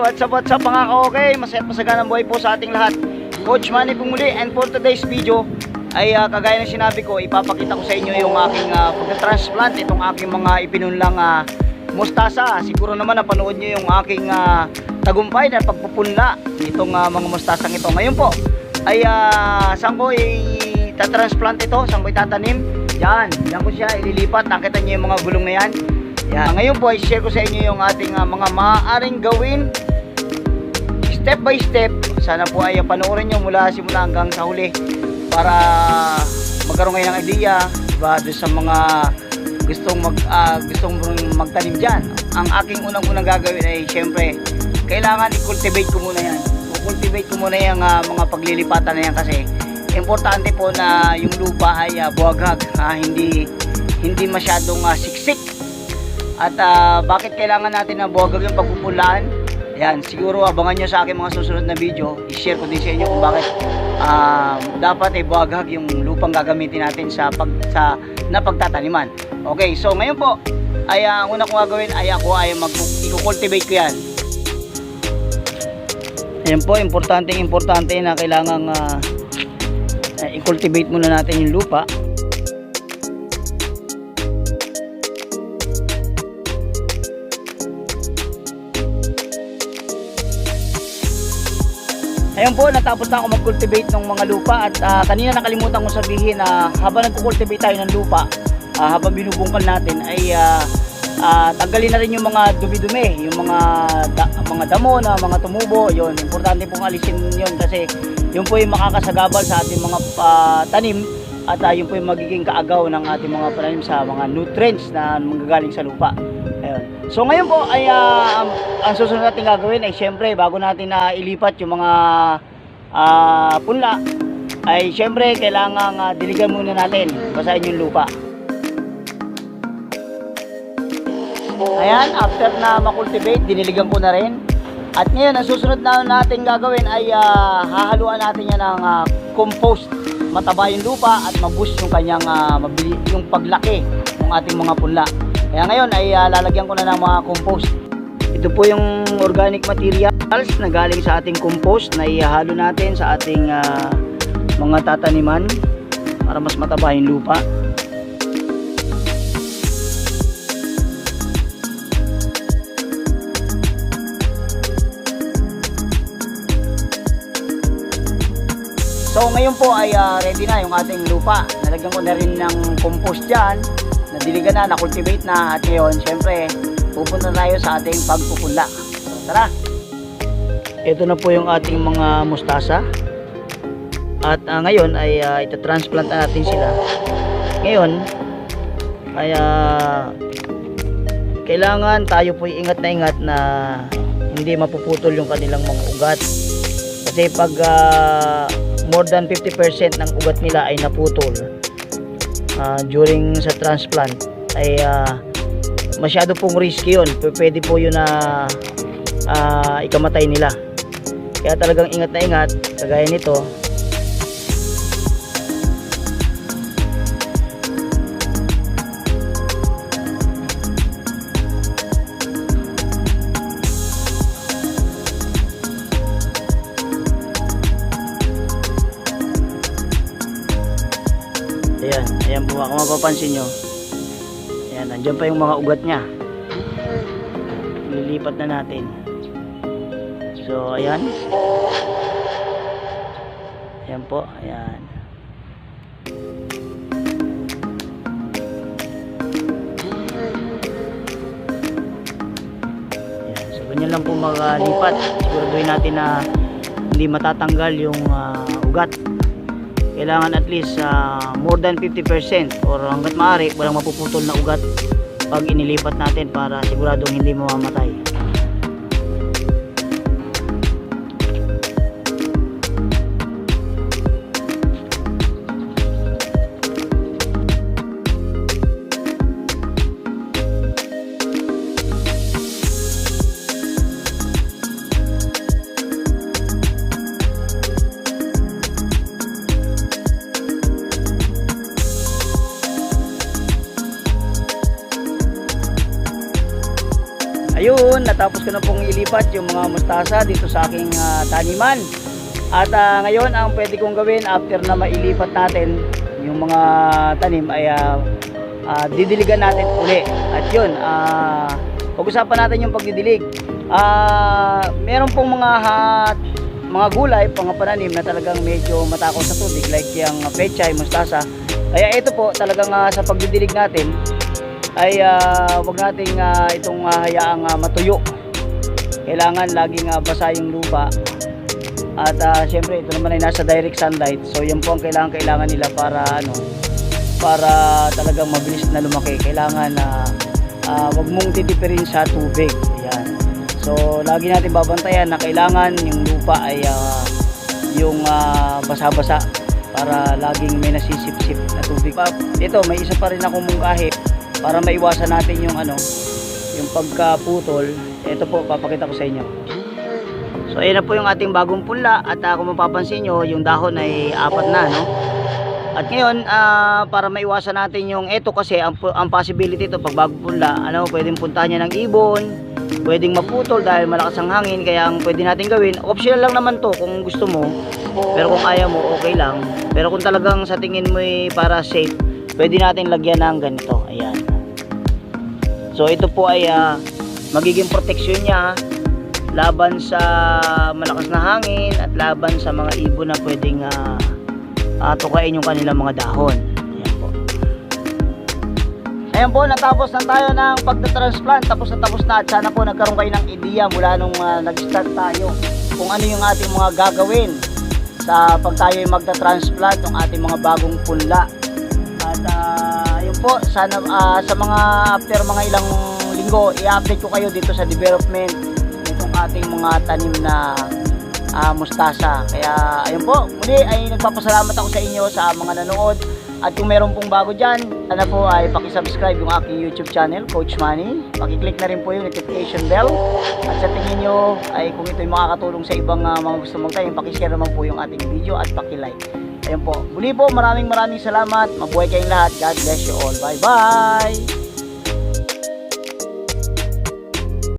what's up mga ka-okay? Masaya at masaganang buhay po sa ating lahat. Coach Manny po muli, and for today's video ay kagaya ng sinabi ko, ipapakita ko sa inyo yung aking pagka-transplant, itong aking mga ipinunlang mustasa. Siguro naman napanood nyo yung aking tagumpay na pagpupunla itong mga mustasang ito. Ngayon po ay saan ko itatransplant ito, saan ko itatanim? Yan ko siya ililipat. Nakita nyo yung mga gulong na yan. Ngayon po ay share ko sa inyo yung ating mga maaaring gawin step by step. Sana po ay panoorin nyo mula simula hanggang sa huli para magkaroon kayo ng idea, diba, doon sa mga gustong magtanim dyan. Ang aking unang gagawin ay syempre kailangan i-cultivate ko muna yan. I-cultivate ko muna yung mga paglilipatan na yan kasi importante po na yung lupa ay buwagag, hindi masyadong siksik. At bakit kailangan natin na buwagag yung pagpupulaan? Yan, siguro abangan nyo sa aking mga susunod na video. I-share ko din sa inyo kung bakit dapat ay buwagag yung lupang gagamitin natin sa pagtataniman. Okay, so ngayon po ay ang una kong gagawin ay i-cultivate ko yan. Ayan po, importante na kailangang i-cultivate muna natin yung lupa. Ayun po, natapos na ako mag-cultivate ng mga lupa at kanina nakalimutan ko sabihin na habang nag-cultivate tayo ng lupa, habang binubungkal natin ay tanggalin na rin yung mga dumi-dumi, yung mga damo na mga tumubo. Yun, importante pong alisin yun kasi yun po yung makakasagabal sa ating mga tanim at yun po yung magiging kaagaw ng ating mga pananim sa mga nutrients na manggagaling sa lupa. Ayun. So ngayon po ay ang susunod natin gagawin ay syempre bago natin ilipat yung mga punla ay syempre kailangan diligan muna natin, basahin yung lupa. Ayan, after na makultivate, diniligan ko na rin. At ngayon, ang susunod na natin gagawin ay hahaluan natin yan ng compost. Mataba yung lupa at maboost yung kanyang yung paglaki ng ating mga punla. Kaya ngayon ay lalagyan ko na ng mga compost. Ito po yung organic materials na galing sa ating compost na ihahalo natin sa ating mga tataniman para mas mataba yung lupa. So ngayon po ay ready na yung ating lupa. Nalagyan ko na rin ng compost dyan. Nadiligan na, na-cultivate na. At ngayon, syempre, pupunta tayo sa ating pagpupunla. So, tara! Ito na po yung ating mga mustasa. At ngayon ay ita-transplant natin sila. Ngayon ay kailangan tayo po ingat na hindi mapuputol yung kanilang mga ugat. Kasi pag more than 50% ng ugat nila ay naputol during sa transplant ay masyado pong risky yun. Pwede po yun na ikamatay nila. Kaya talagang ingat na ingat kagaya nito. Ayan po, kung mapapansin nyo, ayan, nandiyan pa yung mga ugat nya. Lilipat na natin. So ayan, ayan po, ayan. Ayan, so ganyan lang po makalipat. Siguraduhin natin na hindi matatanggal yung ugat. Kailangan at least more than 50% or hanggat maaari walang mapuputol na ugat pag inilipat natin para siguradong hindi mamamatay. ayun, natapos ko na pong ilipat yung mga mustasa dito sa aking taniman. At ngayon ang pwede kong gawin after na mailipat natin yung mga tanim ay didiligan natin uli. At yun, pag-usapan natin yung pagdidilig. Meron pong mga gulay, mga pananim na talagang medyo matakot sa tubig like yung pechay, mustasa. Kaya ito po talagang sa pagdidilig natin ay wag nating itong hayaang matuyo. Kailangan laging basa yung lupa. At syempre ito naman ay nasa direct sunlight. So yan po ang kailangan nila para para talagang mabilis na lumaki. Kailangan wag mong titipirin sa tubig. Ayan. So lagi natin babantayan na kailangan yung lupa ay yung basa-basa para laging may nasisip-sip na tubig. Ito may isa pa rin akong mungkahi para maiwasan natin yung yung pagkaputol. Ito po papakita ko sa inyo. So ayan na po yung ating bagong punla at kung mapapansin nyo yung dahon ay 4 na, no? At ngayon para maiwasan natin yung ito kasi ang possibility ito pag bagong punla, pwedeng puntahan niya ng ibon, pwedeng maputol dahil malakas ang hangin. Kaya ang pwede natin gawin, optional lang naman to kung gusto mo, pero kung ayaw mo okay lang. Pero kung talagang sa tingin mo para safe, pwede natin lagyan ng ganito. Ayan. So ito po ay magiging protection niya laban sa malakas na hangin at laban sa mga ibon na pwedeng tukain yung kanilang mga dahon. Ayan po. Ayan po, natapos na tayo ng pagta-transplant. Tapos na at sana po nagkaroon kayo ng ideya mula nung nag-start tayo kung ano yung ating mga gagawin sa pag tayo magta-transplant ng ating mga bagong punla. At ayun po, sana sa mga after mga ilang linggo i-update ko kayo dito sa development ating mga tanim na mustasa. Kaya ayun po, muli ay nagpapasalamat ako sa inyo sa mga nanood. At kung meron pong bago dyan, sana po ay pakisubscribe yung aking YouTube channel, Coach Manny. Pakiclick na rin po yung notification bell. At sa tingin nyo ay kung ito'y makakatulong sa ibang mga gusto magtanim, pakishare naman po yung ating video at pakilike. Ayun po, muli po maraming salamat. Mabuhay kayong lahat. God bless you all. Bye bye.